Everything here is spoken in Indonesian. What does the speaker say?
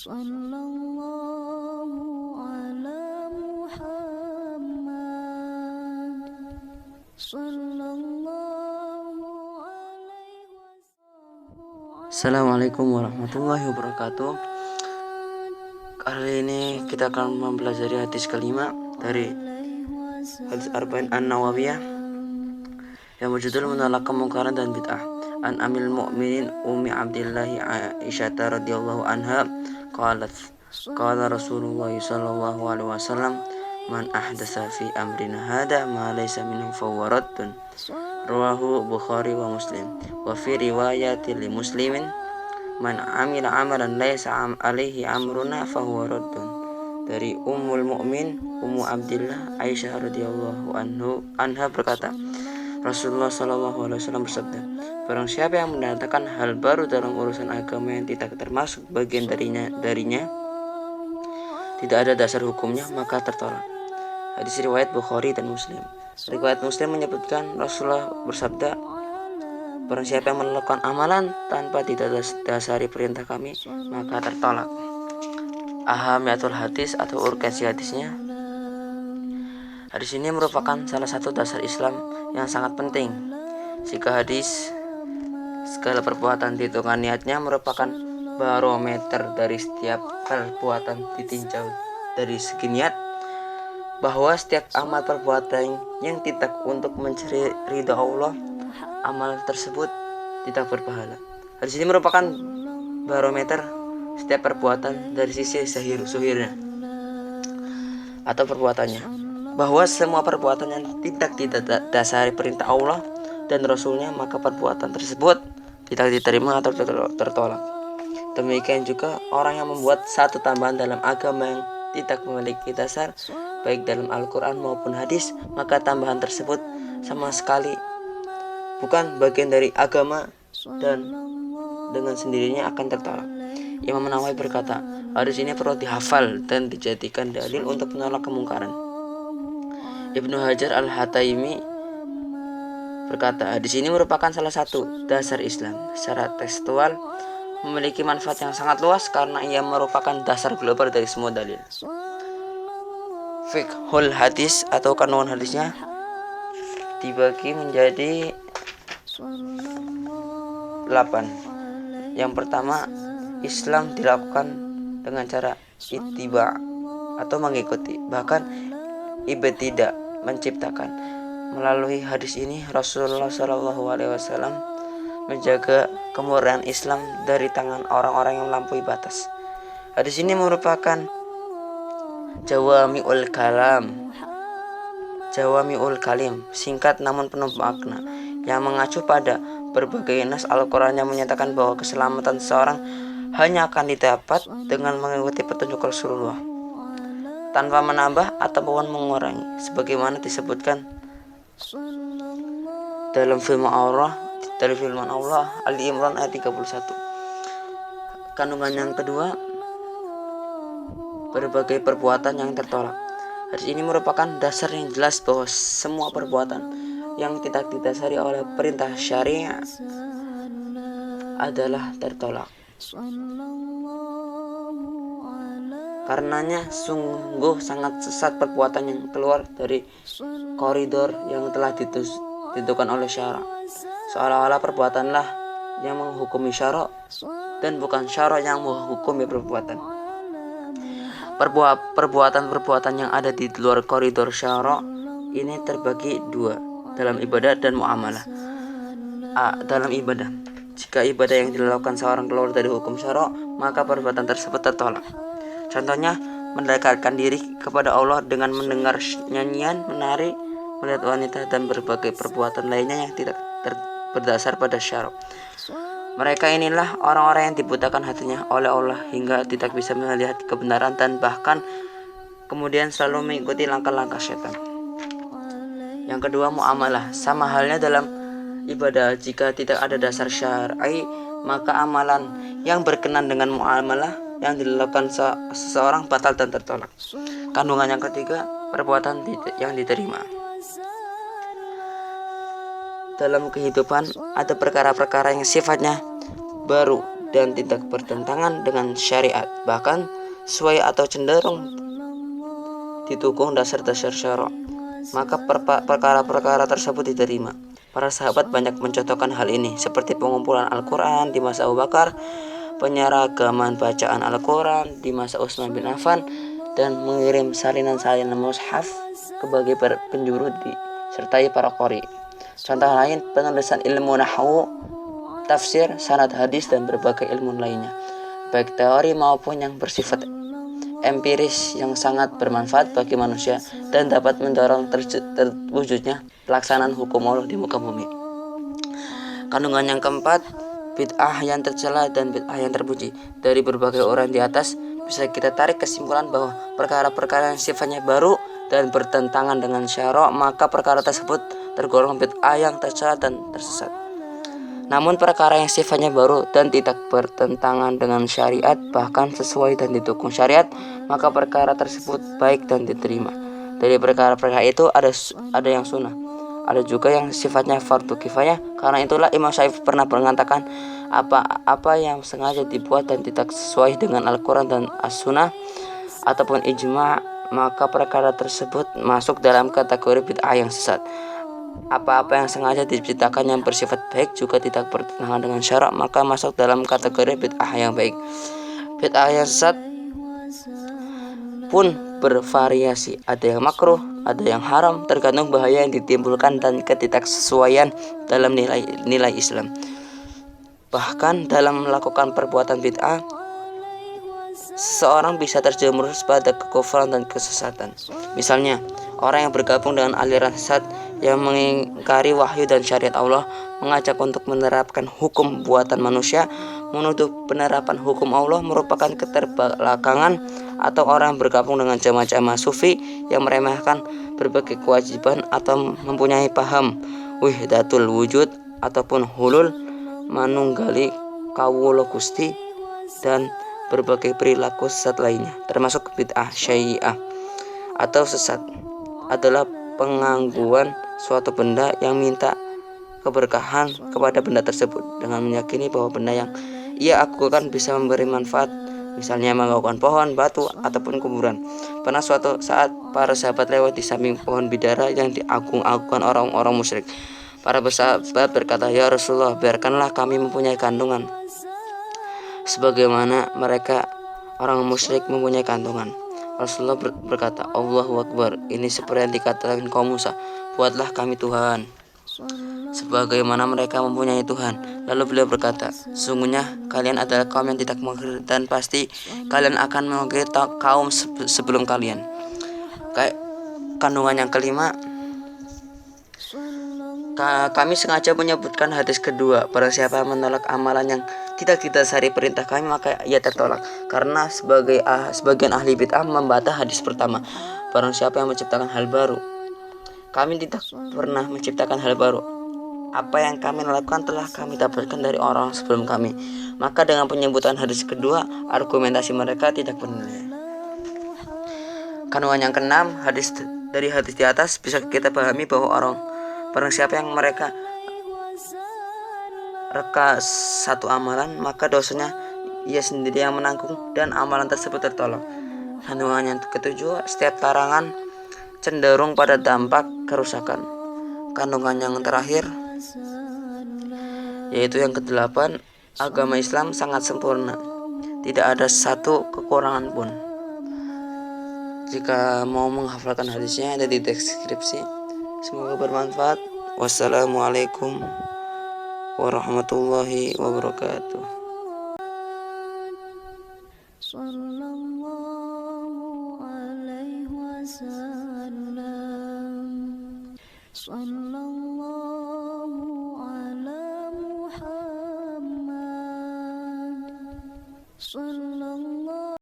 Sallallahu ala Muhammad. Sallallahu alaihi wasallam. Assalamualaikum warahmatullahi wabarakatuh. Kali ini kita akan mempelajari hadis kelima dari hadis Arba'in An-Nawawiyah yang berjudul menolak kemungkaran dan bid'ah. An Amil Mu'minin Ummi Abdillahi Aisyah radhiyallahu anha qalat qala Rasulullah sallallahu alaihi wasallam man ahdasa fi amrina hada ma laysa minhu fahuwa raddun. Rawahu Bukhari wa Muslim. Wa fi riwayatin li Muslimin man amila amalan laysa alaihi amruna fahuwa raddun. Dari Ummul Mukmin Ummu Abdillah Aisyah radhiyallahu anha berkata, Rasulullah sallallahu alaihi wasallam bersabda, barang siapa yang mendatangkan hal baru dalam urusan agama yang tidak termasuk bagian darinya, tidak ada dasar hukumnya, maka tertolak. Hadis riwayat Bukhari dan Muslim. Riwayat Muslim menyebutkan Rasulullah bersabda, barang siapa yang melakukan amalan tanpa didasari perintah kami, maka tertolak. Ahamiyatul hadis atau urgensi hadisnya. Hadis ini merupakan salah satu dasar Islam yang sangat penting. Jika hadis segala perbuatan dihitungan niatnya merupakan barometer dari setiap perbuatan ditinjau dari segi niat, bahwa setiap amal perbuatan yang tidak untuk mencari ridha Allah, amal tersebut tidak berpahala. Hadis ini merupakan barometer setiap perbuatan dari sisi zahirnya atau perbuatannya, bahwa semua perbuatan yang tidak didasari perintah Allah dan Rasulnya, maka perbuatan tersebut tidak diterima atau tertolak. Demikian juga orang yang membuat satu tambahan dalam agama yang tidak memiliki dasar baik dalam Al-Quran maupun hadis, maka tambahan tersebut sama sekali bukan bagian dari agama dan dengan sendirinya akan tertolak. Imam Nawawi berkata, hadis ini perlu dihafal dan dijadikan dalil untuk menolak kemungkaran. Ibnu Hajar Al-Hataimi berkata, hadis ini merupakan salah satu dasar Islam. Secara tekstual memiliki manfaat yang sangat luas karena ia merupakan dasar global dari semua dalil. Fiqhul hadis atau kandungan hadisnya dibagi menjadi 8. Yang pertama, Islam dilakukan dengan cara ittiba atau mengikuti, bahkan ibtidah menciptakan. Melalui hadis ini Rasulullah Shallallahu Alaihi Wasallam menjaga kemurnian Islam dari tangan orang-orang yang melampaui batas. Hadis ini merupakan Jawami'ul Kalim, singkat namun penuh makna, yang mengacu pada berbagai nas Al-Quran yang menyatakan bahwa keselamatan seseorang hanya akan didapat dengan mengikuti petunjuk Rasulullah, tanpa menambah ataupun mengurangi, sebagaimana disebutkan dalam firman Allah Ali Imran ayat 31. Kandungan yang kedua, berbagai perbuatan yang tertolak. Hadis ini merupakan dasar yang jelas bahwa semua perbuatan yang tidak didasari oleh perintah syariah adalah tertolak. Karenanya sungguh sangat sesat perbuatan yang keluar dari koridor yang telah ditentukan oleh syarak. Seolah-olah perbuatanlah yang menghukumi syarak dan bukan syarak yang menghukumi perbuatan. Perbuatan-perbuatan yang ada di luar koridor syarak ini terbagi dua, dalam ibadah dan muamalah. Dalam ibadah, jika ibadah yang dilakukan seorang keluar dari hukum syarak, maka perbuatan tersebut tertolak. Contohnya, mendekatkan diri kepada Allah dengan mendengar nyanyian, menari, melihat wanita, dan berbagai perbuatan lainnya yang tidak berdasar pada syarak. Mereka inilah orang-orang yang dibutakan hatinya oleh Allah hingga tidak bisa melihat kebenaran dan bahkan kemudian selalu mengikuti langkah-langkah syaitan. Yang kedua, muamalah. Sama halnya dalam ibadah, jika tidak ada dasar syar'i, maka amalan yang berkenan dengan muamalah yang dilakukan seseorang batal dan tertolak. Kandungan yang ketiga, perbuatan yang diterima. Dalam kehidupan ada perkara-perkara yang sifatnya baru dan tidak bertentangan dengan syariat, bahkan sesuai atau cenderung didukung dasar-dasar syara', maka perkara-perkara tersebut diterima. Para sahabat banyak mencontohkan hal ini, seperti pengumpulan Al-Quran di masa Abu Bakar, penyeragaman bacaan Al-Quran di masa Utsman bin Affan, dan mengirim salinan-salinan mushaf ke bagi penjuru disertai para qori. Contoh lain, penulisan ilmu nahwu, tafsir, sanad hadis, dan berbagai ilmu lainnya, baik teori maupun yang bersifat empiris, yang sangat bermanfaat bagi manusia dan dapat mendorong terwujudnya pelaksanaan hukum Allah di muka bumi. Kandungan yang keempat, bid'ah yang tercela dan bid'ah yang terpuji. Dari berbagai orang di atas bisa kita tarik kesimpulan bahwa perkara-perkara yang sifatnya baru dan bertentangan dengan syara', maka perkara tersebut tergolong bid'ah yang tercela dan tersesat. Namun perkara yang sifatnya baru dan tidak bertentangan dengan syariat, bahkan sesuai dan didukung syariat, maka perkara tersebut baik dan diterima. Dari perkara-perkara itu ada yang sunnah, ada juga yang sifatnya fardu kifayah. Karena itulah Imam Syafi'i pernah mengatakan, apa yang sengaja dibuat dan tidak sesuai dengan Al-Quran dan As-Sunnah ataupun ijma', maka perkara tersebut masuk dalam kategori bid'ah yang sesat. Apa-apa yang sengaja diciptakan yang bersifat baik juga tidak bertentangan dengan syara', maka masuk dalam kategori bid'ah yang baik. Bid'ah yang sesat pun bervariasi, ada yang makruh, ada yang haram, tergantung bahaya yang ditimbulkan dan ketidaksesuaian dalam nilai Islam. Bahkan dalam melakukan perbuatan bid'ah, seseorang bisa terjerumus pada kekufuran dan kesesatan. Misalnya, orang yang bergabung dengan aliran sesat yang mengingkari wahyu dan syariat Allah, mengajak untuk menerapkan hukum buatan manusia, menuduh penerapan hukum Allah merupakan keterbelakangan, atau orang yang bergabung dengan jamaah-jamaah sufi yang meremehkan berbagai kewajiban atau mempunyai paham wahdatul wujud ataupun hulul, manunggali kawula Gusti, dan berbagai perilaku sesat lainnya, termasuk bid'ah syai'ah. Atau sesat adalah pengangguan suatu benda yang minta keberkahan kepada benda tersebut dengan meyakini bahwa benda yang ia agungkan bisa memberi manfaat, misalnya menggaukan pohon, batu, ataupun kuburan. Pernah suatu saat para sahabat lewat di samping pohon bidara yang diagung-agungkan orang-orang musyrik. Para sahabat berkata, "Ya Rasulullah, biarkanlah kami mempunyai kandungan sebagaimana mereka orang musyrik mempunyai kandungan." Rasulullah berkata, "Allahu Akbar, ini seperti yang dikatakan kaum Musa, buatlah kami Tuhan sebagaimana mereka mempunyai Tuhan." Lalu beliau berkata, "Sesungguhnya kalian adalah kaum yang tidak mengerti, dan pasti kalian akan mengikuti kaum sebelum kalian." Kandungan yang kelima, kami sengaja menyebutkan hadis kedua. Barang siapa menolak amalan yang tidak didasari perintah kami, maka ia tertolak. Karena sebagian ahli bid'ah membantah hadis pertama. Barang siapa yang menciptakan hal baru, kami tidak pernah menciptakan hal baru. Apa yang kami lakukan telah kami dapatkan dari orang sebelum kami. Maka dengan penyebutan hadis kedua, argumentasi mereka tidak bernilai. Kandungan yang keenam, dari hadis di atas bisa kita pahami bahwa barang siapa yang mereka reka satu amalan, maka dosanya ia sendiri yang menanggung dan amalan tersebut tertolong. Kandungan yang ketujuh, setiap larangan cenderung pada dampak kerusakan. Kandungan yang terakhir, yaitu yang kedelapan, agama Islam sangat sempurna, tidak ada satu kekurangan pun. Jika mau menghafalkan hadisnya ada di deskripsi. Semoga bermanfaat. Wassalamualaikum warahmatullahi wabarakatuh. Sallallahu alaihi wasallam. Sallallahu ala Muhammad.